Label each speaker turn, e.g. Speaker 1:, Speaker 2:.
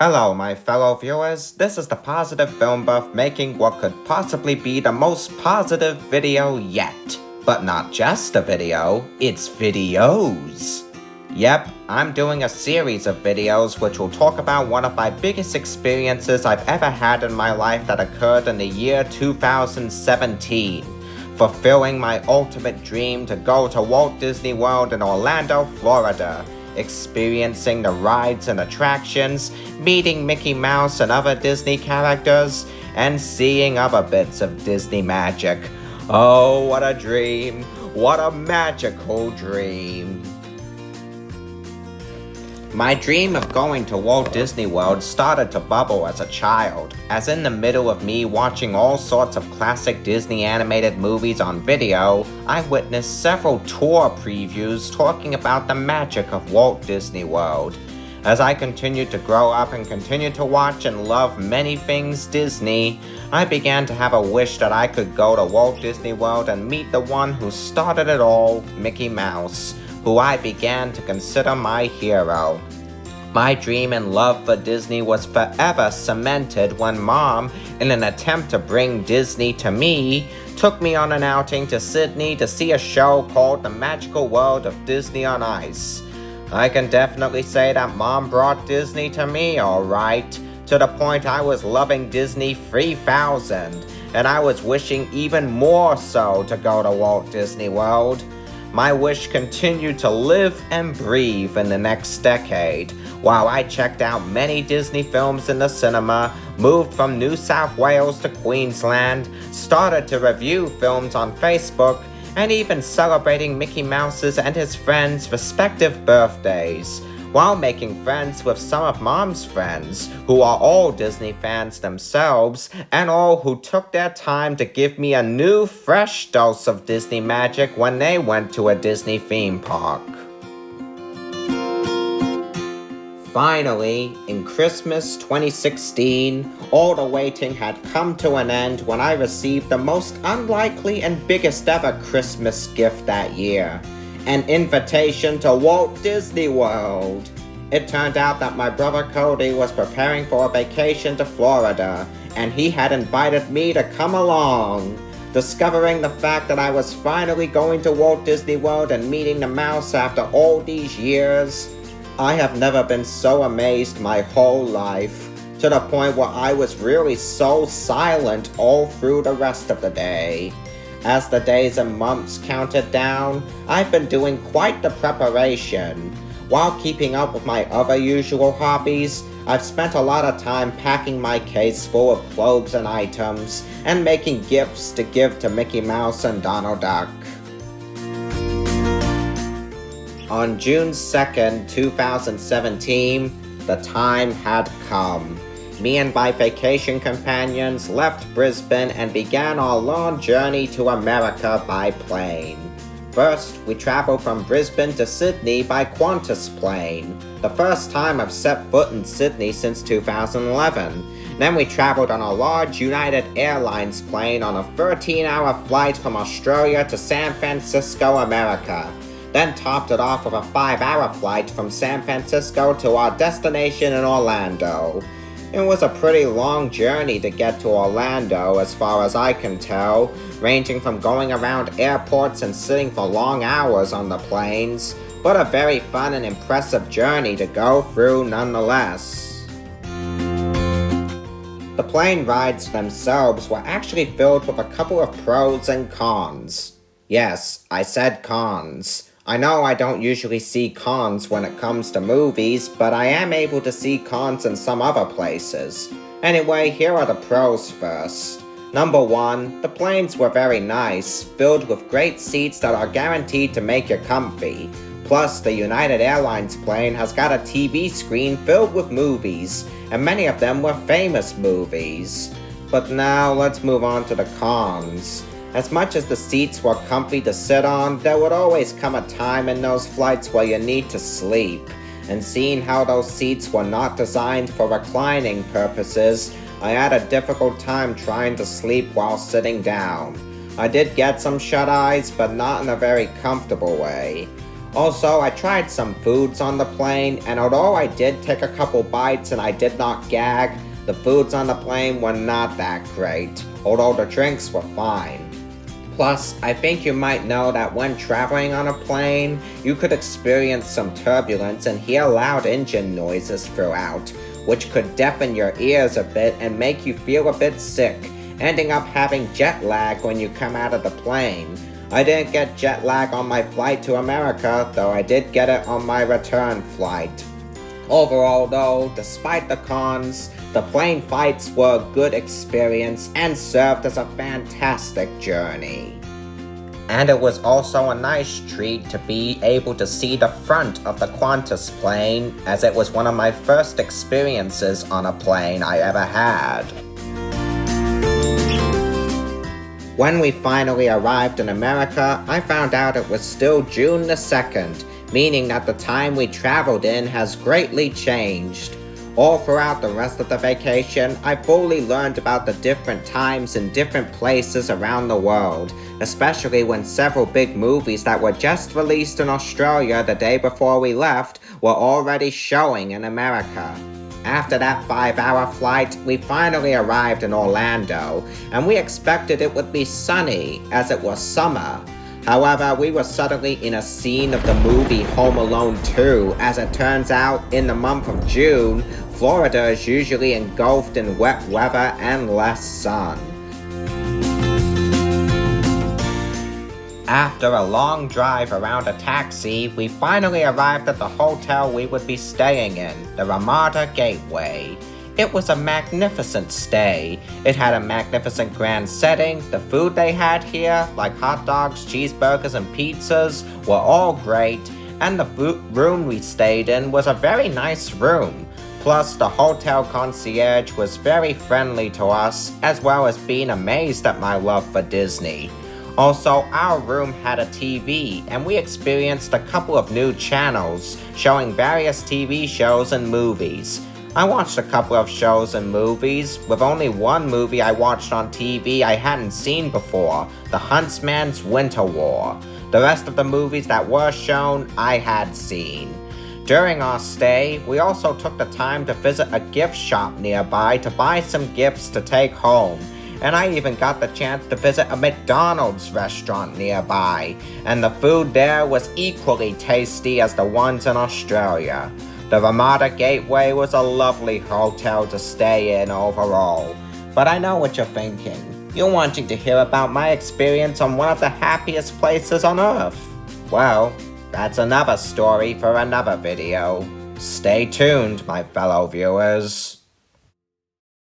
Speaker 1: Hello, my fellow viewers. This is the Positive Film Buff making what could possibly be the most positive video yet. But not just a video, it's videos. Yep, I'm doing a series of videos which will talk about one of my biggest experiences I've ever had in my life that occurred in the year 2017. Fulfilling my ultimate dream to go to Walt Disney World in Orlando, Florida. Experiencing the rides and attractions, meeting Mickey Mouse and other Disney characters, and seeing other bits of Disney magic. Oh, what a dream! What a magical dream! My dream of going to Walt Disney World started to bubble as a child, as in the middle of me watching all sorts of classic Disney animated movies on video, I witnessed several tour previews talking about the magic of Walt Disney World. As I continued to grow up and continued to watch and love many things Disney, I began to have a wish that I could go to Walt Disney World and meet the one who started it all, Mickey Mouse, who I began to consider my hero. My dream and love for Disney was forever cemented when Mom, in an attempt to bring Disney to me, took me on an outing to Sydney to see a show called The Magical World of Disney on Ice. I can definitely say that Mom brought Disney to me, alright, to the point I was loving Disney 3000, and I was wishing even more so to go to Walt Disney World. My wish continued to live and breathe in the next decade, while I checked out many Disney films in the cinema, moved from New South Wales to Queensland, started to review films on Facebook, and even celebrating Mickey Mouse's and his friends' respective birthdays, while making friends with some of Mom's friends, who are all Disney fans themselves, and all who took their time to give me a new, fresh dose of Disney magic when they went to a Disney theme park. Finally, in Christmas 2016, all the waiting had come to an end when I received the most unlikely and biggest ever Christmas gift that year. An invitation to Walt Disney World. It turned out that my brother Cody was preparing for a vacation to Florida, and he had invited me to come along. Discovering the fact that I was finally going to Walt Disney World and meeting the mouse after all these years, I have never been so amazed my whole life, to the point where I was really so silent all through the rest of the day. As the days and months counted down, I've been doing quite the preparation. While keeping up with my other usual hobbies, I've spent a lot of time packing my case full of clothes and items, and making gifts to give to Mickey Mouse and Donald Duck. On June 2nd, 2017, the time had come. Me and my vacation companions left Brisbane and began our long journey to America by plane. First, we traveled from Brisbane to Sydney by Qantas plane, the first time I've set foot in Sydney since 2011. Then we traveled on a large United Airlines plane on a 13-hour flight from Australia to San Francisco, America. Then topped it off with a 5-hour flight from San Francisco to our destination in Orlando. It was a pretty long journey to get to Orlando, as far as I can tell, ranging from going around airports and sitting for long hours on the planes, but a very fun and impressive journey to go through nonetheless. The plane rides themselves were actually filled with a couple of pros and cons. Yes, I said cons. I know I don't usually see cons when it comes to movies, but I am able to see cons in some other places. Anyway, here are the pros first. Number 1, the planes were very nice, filled with great seats that are guaranteed to make you comfy. Plus, the United Airlines plane has got a TV screen filled with movies, and many of them were famous movies. But now, let's move on to the cons. As much as the seats were comfy to sit on, there would always come a time in those flights where you need to sleep. And seeing how those seats were not designed for reclining purposes, I had a difficult time trying to sleep while sitting down. I did get some shut-eyes, but not in a very comfortable way. Also, I tried some foods on the plane, and although I did take a couple bites and I did not gag, the foods on the plane were not that great, although the drinks were fine. Plus, I think you might know that when traveling on a plane, you could experience some turbulence and hear loud engine noises throughout, which could deafen your ears a bit and make you feel a bit sick, ending up having jet lag when you come out of the plane. I didn't get jet lag on my flight to America, though I did get it on my return flight. Overall though, despite the cons, the plane fights were a good experience and served as a fantastic journey. And it was also a nice treat to be able to see the front of the Qantas plane, as it was one of my first experiences on a plane I ever had. When we finally arrived in America, I found out it was still June the 2nd, meaning that the time we traveled in has greatly changed. All throughout the rest of the vacation, I fully learned about the different times in different places around the world, especially when several big movies that were just released in Australia the day before we left were already showing in America. After that 5-hour flight, we finally arrived in Orlando, and we expected it would be sunny, as it was summer. However, we were suddenly in a scene of the movie Home Alone 2, as it turns out, in the month of June, Florida is usually engulfed in wet weather and less sun. After a long drive around a taxi, we finally arrived at the hotel we would be staying in, the Ramada Gateway. It was a magnificent stay. It had a magnificent grand setting. The food they had here, like hot dogs, cheeseburgers, and pizzas, were all great, and the room we stayed in was a very nice room. Plus, the hotel concierge was very friendly to us, as well as being amazed at my love for Disney. Also, our room had a TV, and we experienced a couple of new channels showing various TV shows and movies. I watched a couple of shows and movies, with only one movie I watched on TV I hadn't seen before, The Huntsman's Winter War. The rest of the movies that were shown, I had seen. During our stay, we also took the time to visit a gift shop nearby to buy some gifts to take home. And I even got the chance to visit a McDonald's restaurant nearby, and the food there was equally tasty as the ones in Australia. The Ramada Gateway was a lovely hotel to stay in overall. But I know what you're thinking. You're wanting to hear about my experience on one of the happiest places on Earth. Well, that's another story for another video. Stay tuned, my fellow viewers.